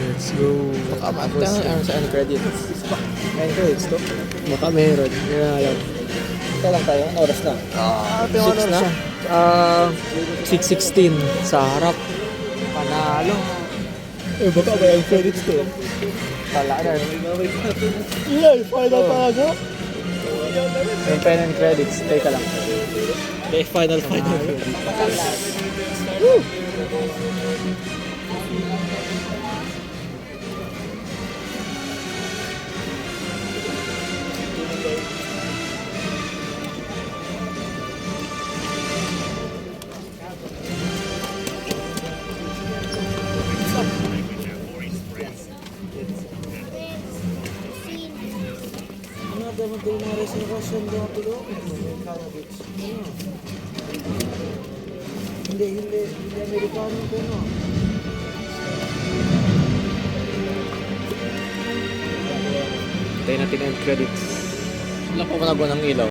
Let's go. Baka matang ano sa end credits. End credits to? Baka meron. Hindi na alam. Ito lang tayo. Ano oras na? Ito yung ano na? 6:16 sa harap. Panalo. Baka ba end credits to? Tala na. Yeah, final pa ako. Yung pen and credits. Teka lang. Okay, final. Mga reservation doon tulo. Hindi Amerikano ko no. Tayo natin end credits. Wala po nagawa ng ilaw.